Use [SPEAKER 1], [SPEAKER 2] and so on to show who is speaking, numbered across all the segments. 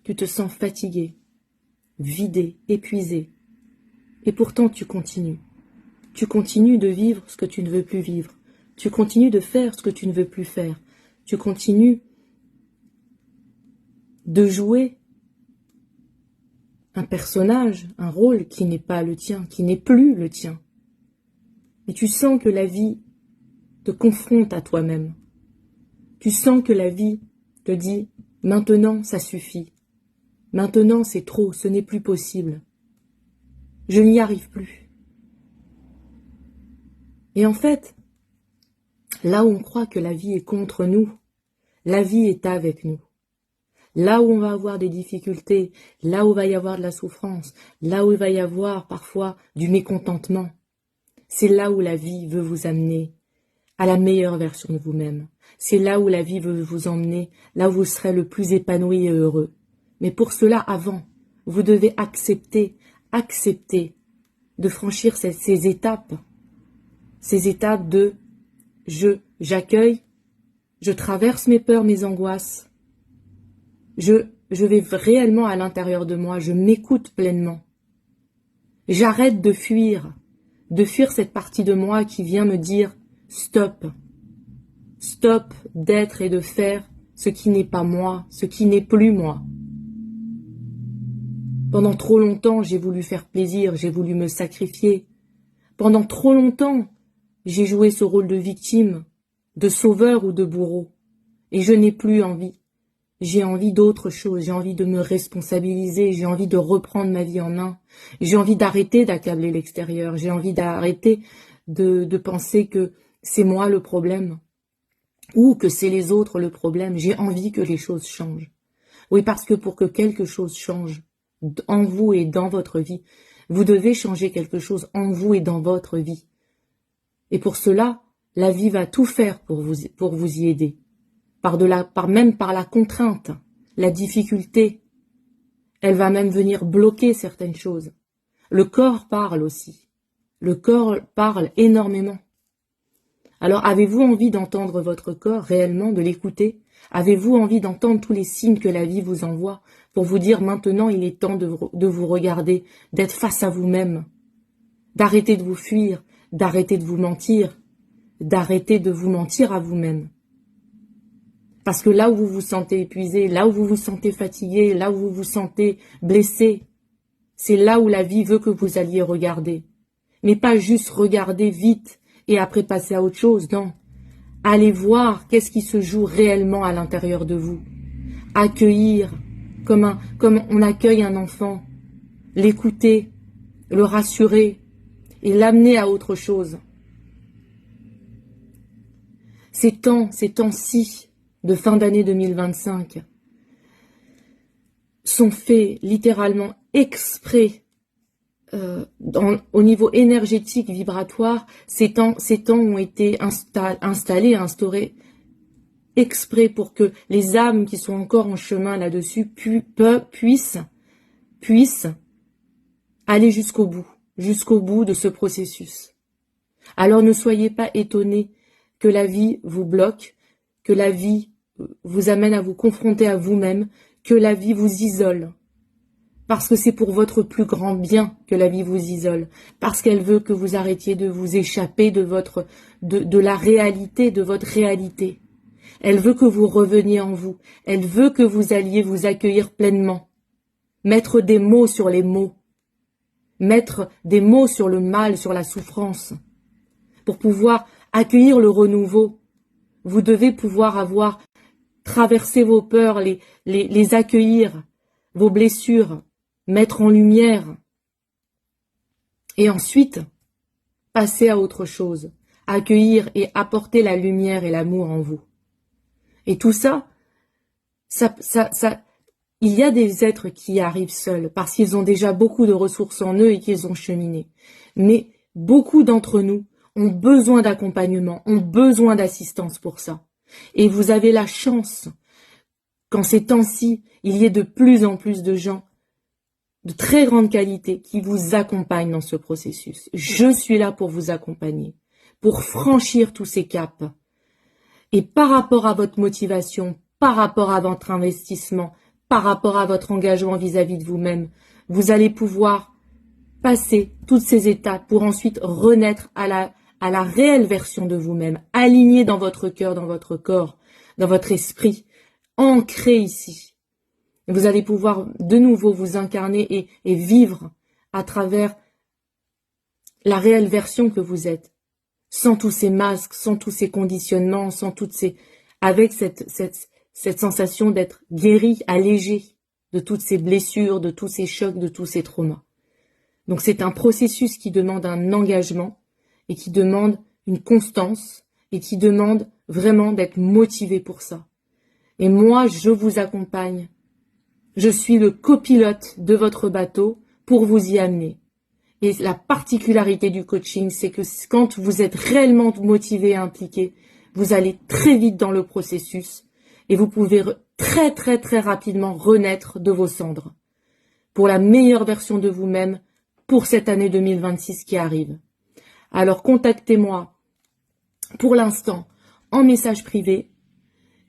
[SPEAKER 1] Tu te sens fatigué, vidé, épuisé. Et pourtant tu continues. Tu continues de vivre ce que tu ne veux plus vivre. Tu continues de faire ce que tu ne veux plus faire. Tu continues de jouer un personnage, un rôle qui n'est pas le tien, qui n'est plus le tien. Et tu sens que la vie te confronte à toi-même. Tu sens que la vie te dit « Maintenant, ça suffit. Maintenant, c'est trop, ce n'est plus possible. Je n'y arrive plus. » Et en fait, là où on croit que la vie est contre nous, la vie est avec nous. Là où on va avoir des difficultés, là où il va y avoir de la souffrance, là où il va y avoir parfois du mécontentement, c'est là où la vie veut vous amener à la meilleure version de vous-même. C'est là où la vie veut vous emmener, là où vous serez le plus épanoui et heureux. Mais pour cela, avant, vous devez accepter de franchir ces étapes de j'accueille, je traverse mes peurs, mes angoisses, je vais réellement à l'intérieur de moi, je m'écoute pleinement. J'arrête de fuir cette partie de moi qui vient me dire stop. Stop d'être et de faire ce qui n'est pas moi, ce qui n'est plus moi. Pendant trop longtemps, j'ai voulu faire plaisir, j'ai voulu me sacrifier. Pendant trop longtemps, j'ai joué ce rôle de victime, de sauveur ou de bourreau. Et je n'ai plus envie. J'ai envie d'autre chose, j'ai envie de me responsabiliser, j'ai envie de reprendre ma vie en main. J'ai envie d'arrêter d'accabler l'extérieur, j'ai envie d'arrêter de penser que c'est moi le problème ou que c'est les autres le problème. J'ai envie que les choses changent. Oui, parce que pour que quelque chose change en vous et dans votre vie, vous devez changer quelque chose en vous et dans votre vie. Et pour cela, la vie va tout faire pour vous y aider. Même par la contrainte, la difficulté. Elle va même venir bloquer certaines choses. Le corps parle aussi. Le corps parle énormément. Alors, avez-vous envie d'entendre votre corps réellement, de l'écouter? Avez-vous envie d'entendre tous les signes que la vie vous envoie pour vous dire maintenant il est temps de vous regarder, d'être face à vous-même, d'arrêter de vous fuir, d'arrêter de vous mentir, d'arrêter de vous mentir à vous-même? Parce que là où vous vous sentez épuisé, là où vous vous sentez fatigué, là où vous vous sentez blessé, c'est là où la vie veut que vous alliez regarder. Mais pas juste regarder vite et après passer à autre chose, non. Allez voir qu'est-ce qui se joue réellement à l'intérieur de vous. Accueillir, comme on accueille un enfant, l'écouter, le rassurer et l'amener à autre chose. Ces temps-ci de fin d'année 2025 sont faits littéralement exprès au niveau énergétique, vibratoire. Ces temps ont été instaurés exprès pour que les âmes qui sont encore en chemin là-dessus puissent aller jusqu'au bout de ce processus. Alors ne soyez pas étonnés que la vie vous bloque, que la vie vous amène à vous confronter à vous-même, que la vie vous isole. Parce que c'est pour votre plus grand bien que la vie vous isole. Parce qu'elle veut que vous arrêtiez de vous échapper de la réalité, de votre réalité. Elle veut que vous reveniez en vous. Elle veut que vous alliez vous accueillir pleinement. Mettre des mots sur les mots. Mettre des mots sur le mal, sur la souffrance. Pour pouvoir accueillir le renouveau, vous devez pouvoir avoir traversé vos peurs, les accueillir, vos blessures, mettre en lumière. Et ensuite, passer à autre chose, accueillir et apporter la lumière et l'amour en vous. Et tout ça, il y a des êtres qui y arrivent seuls, parce qu'ils ont déjà beaucoup de ressources en eux et qu'ils ont cheminé. Mais beaucoup d'entre nous ont besoin d'accompagnement, ont besoin d'assistance pour ça. Et vous avez la chance qu'en ces temps-ci, il y ait de plus en plus de gens de très grande qualité qui vous accompagnent dans ce processus. Je suis là pour vous accompagner, pour franchir tous ces caps. Et par rapport à votre motivation, par rapport à votre investissement, par rapport à votre engagement vis-à-vis de vous-même. Vous allez pouvoir passer toutes ces étapes pour ensuite renaître à la réelle version de vous-même, alignée dans votre cœur, dans votre corps, dans votre esprit, ancré ici. Vous allez pouvoir de nouveau vous incarner et vivre à travers la réelle version que vous êtes, sans tous ces masques, sans tous ces conditionnements, sans toutes ces, avec cette sensation d'être guéri, allégé de toutes ces blessures, de tous ces chocs, de tous ces traumas. Donc c'est un processus qui demande un engagement et qui demande une constance et qui demande vraiment d'être motivé pour ça. Et moi, je vous accompagne. Je suis le copilote de votre bateau pour vous y amener. Et la particularité du coaching, c'est que quand vous êtes réellement motivé et impliqué, vous allez très vite dans le processus et vous pouvez très très très rapidement renaître de vos cendres pour la meilleure version de vous-même pour cette année 2026 qui arrive. Alors contactez-moi pour l'instant en message privé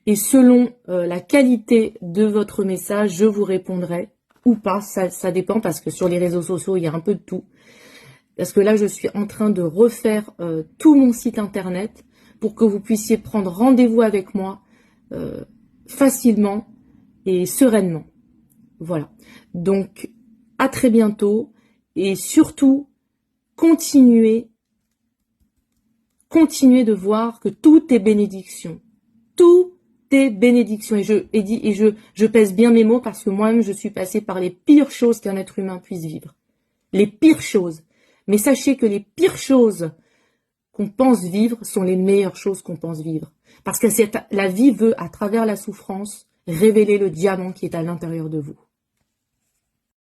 [SPEAKER 1] et selon la qualité de votre message, je vous répondrai ou pas, ça dépend parce que sur les réseaux sociaux, il y a un peu de tout. Parce que là, je suis en train de refaire tout mon site internet pour que vous puissiez prendre rendez-vous avec moi facilement et sereinement. Voilà. Donc, à très bientôt et surtout, continuez de voir que tout est bénédiction. Tout est bénédiction. Et je pèse bien mes mots parce que moi-même, je suis passée par les pires choses qu'un être humain puisse vivre. Les pires choses. Mais sachez que les pires choses qu'on pense vivre sont les meilleures choses qu'on pense vivre. Parce que la vie veut, à travers la souffrance, révéler le diamant qui est à l'intérieur de vous.